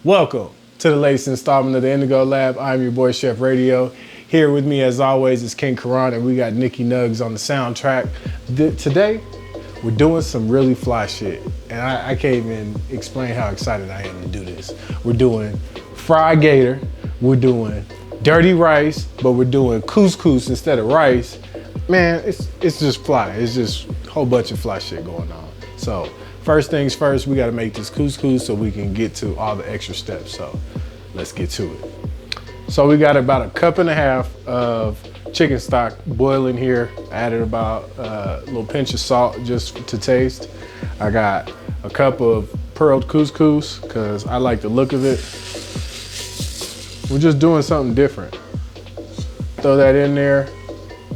Welcome to the latest installment of the Indigo Lab. I'm your boy, Chef Radio. Here with me, as always, is King Karan, and we got Nikki Nugs on the soundtrack. Today, we're doing some really fly shit, and I can't even explain how excited I am to do this. We're doing fried gator, we're doing dirty rice, but we're doing couscous instead of rice. Man, it's just fly. It's just a whole bunch of fly shit going on. So, first things first, we gotta make this couscous so we can get to all the extra steps. So let's get to it. So we got about 1.5 cups of chicken stock boiling here. I added about a little pinch of salt just to taste. I got a cup of pearled couscous because I like the look of it. We're just doing something different. Throw that in there,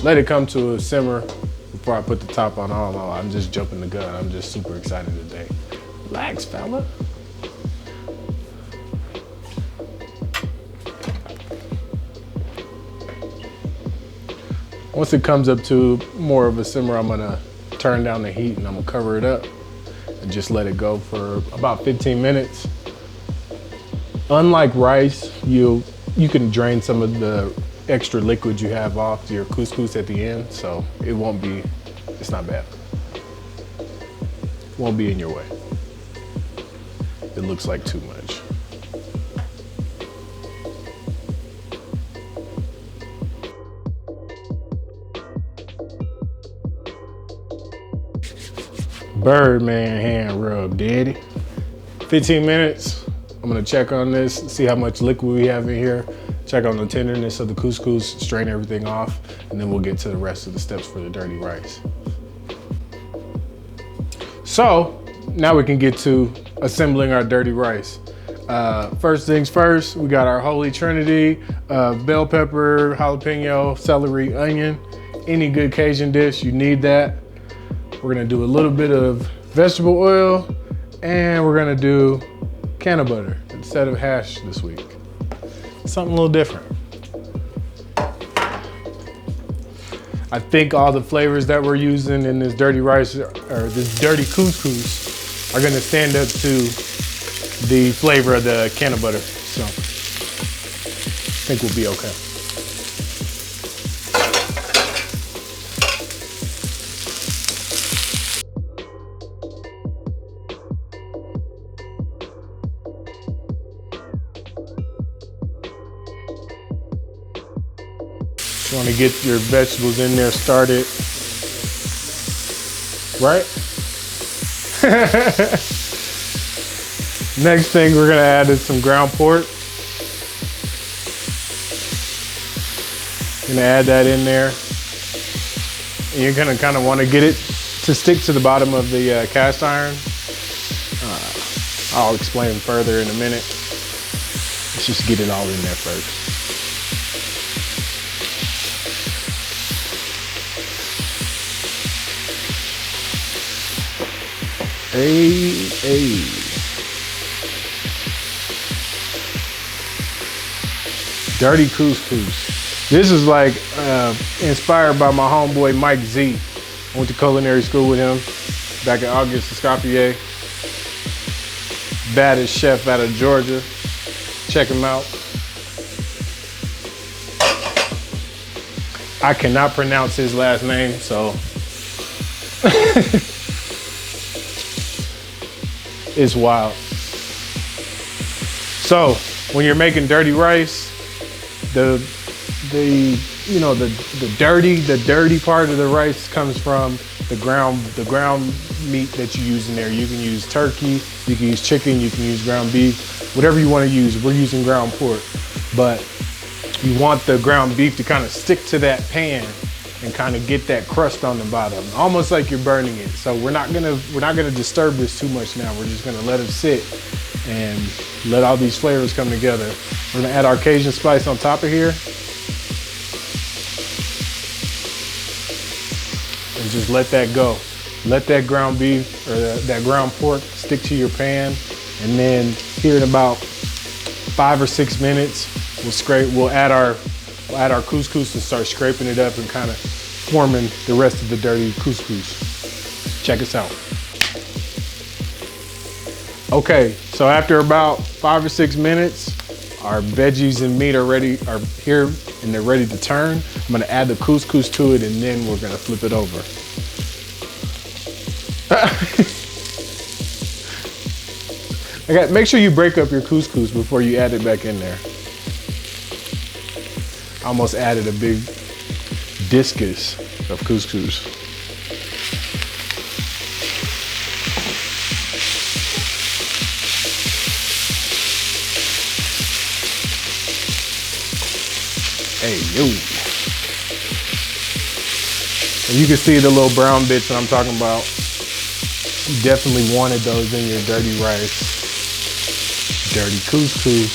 let it come to a simmer before I put the top on. I don't know, I'm just jumping the gun. I'm just super excited today. Relax, fella. Once it comes up to more of a simmer, I'm gonna turn down the heat and I'm gonna cover it up and just let it go for about 15 minutes. Unlike rice, you can drain some of the extra liquid you have off your couscous at the end, so it's not bad. Won't be in your way. It looks like too much. Birdman hand rub, daddy. 15 minutes. I'm gonna check on this, see how much liquid we have in here, check on the tenderness of the couscous, strain everything off, and then we'll get to the rest of the steps for the dirty rice. So now we can get to assembling our dirty rice. First things first, we got our holy trinity, bell pepper, jalapeno, celery, onion. Any good Cajun dish, you need that. We're gonna do a little bit of vegetable oil, and we're gonna do can of butter instead of hash this week. Something a little different. I think all the flavors that we're using in this dirty rice, or this dirty couscous, are gonna stand up to the flavor of the can of butter. So I think we'll be okay. You want to get your vegetables in there started, right? Next thing we're gonna add is some ground pork. Gonna add that in there. And you're gonna kind of want to get it to stick to the bottom of the cast iron. I'll explain further in a minute. Let's just get it all in there first. Hey. Dirty couscous. This is like inspired by my homeboy Mike Z. I went to culinary school with him back at August Escoffier. Baddest chef out of Georgia. Check him out. I cannot pronounce his last name, so it's wild. So when you're making dirty rice, the dirty part of the rice comes from the ground meat that you use in there. You can use turkey, you can use chicken, you can use ground beef, whatever you want to use. We're using ground pork, but you want the ground beef to kind of stick to that pan and kind of get that crust on the bottom, almost like you're burning it. So we're not gonna disturb this too much now. We're just gonna let it sit and let all these flavors come together. We're gonna add our Cajun spice on top of here. And just let that go. Let that ground beef or that ground pork stick to your pan. And then here in about 5 or 6 minutes, we'll add our couscous and start scraping it up and kind of forming the rest of the dirty couscous. Check us out. Okay, So after about 5 or 6 minutes, our veggies and meat are here and they're ready to turn. I'm gonna add the couscous to it and then we're gonna flip it over. Make sure you break up your couscous before you add it back in there. I almost added a big discus of couscous. Hey, yo. And you can see the little brown bits that I'm talking about. You definitely wanted those in your dirty rice. Dirty couscous.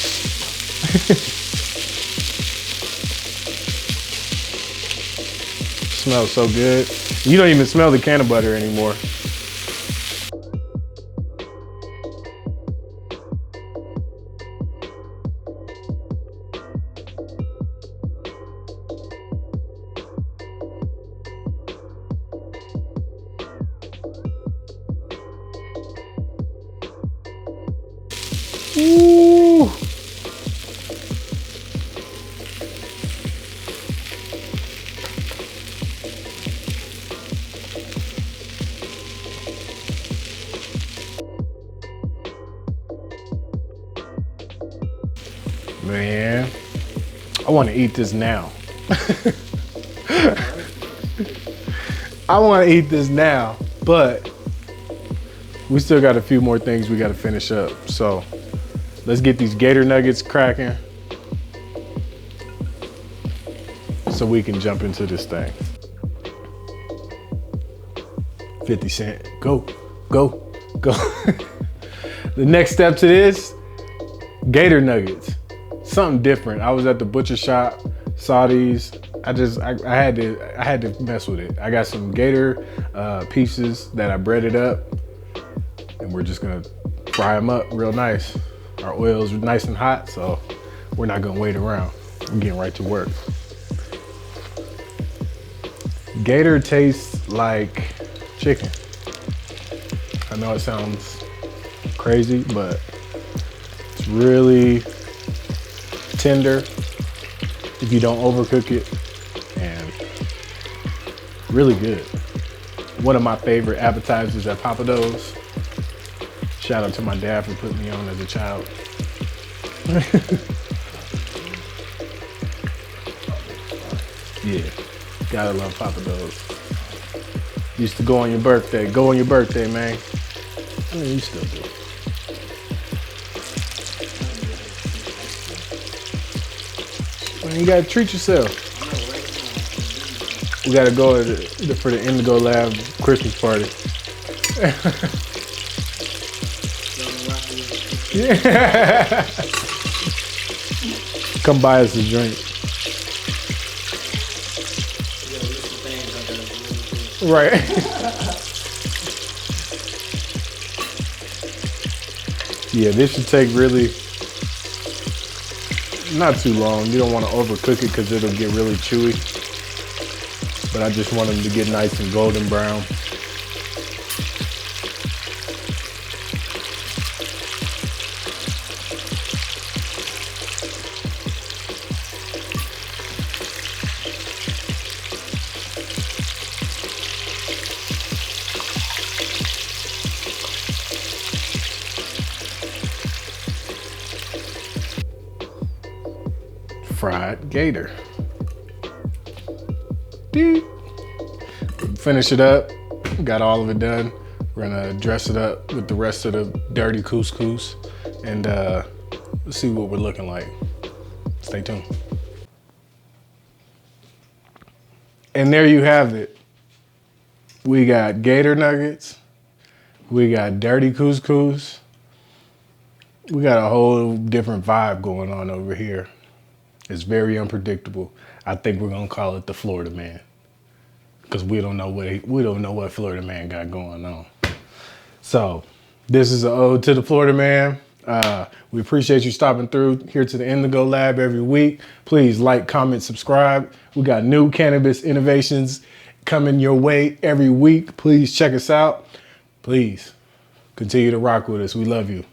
Smells so good. You don't even smell the can of butter anymore. Ooh. Man, I want to eat this now. I want to eat this now, but we still got a few more things we got to finish up. So let's get these Gator nuggets cracking so we can jump into this thing. 50 cent, go, go, go. The next step to this, Gator nuggets. Something different. I was at the butcher shop, saw these. I had to mess with it. I got some Gator pieces that I breaded up, and we're just gonna fry them up real nice. Our oil's nice and hot, so we're not gonna wait around. We're getting right to work. Gator tastes like chicken. I know it sounds crazy, but it's really tender if you don't overcook it, and really good. One of my favorite appetizers at Papa Do's. Shout out to my dad for putting me on as a child. Yeah, gotta love Papa Do's. Used to go on your birthday. Go on your birthday, man. I mean, you still do. Man, you gotta treat yourself. We gotta go for the Indigo Lab Christmas party. Yeah. Come buy us a drink. Right. Yeah, this should take really not too long. You don't want to overcook it because it'll get really chewy. But I just want them to get nice and golden brown. Fried Gator. Finish it up. Got all of it done. We're gonna dress it up with the rest of the dirty couscous, and let's see what we're looking like. Stay tuned. And there you have it. We got Gator nuggets. We got dirty couscous. We got a whole different vibe going on over here. It's very unpredictable. I think we're gonna call it the Florida Man, because we don't know what Florida Man got going on. So this is an ode to the Florida Man. We appreciate you stopping through here to the Indigo Lab every week. Please like, comment, subscribe. We got new cannabis innovations coming your way every week. Please check us out. Please continue to rock with us. We love you.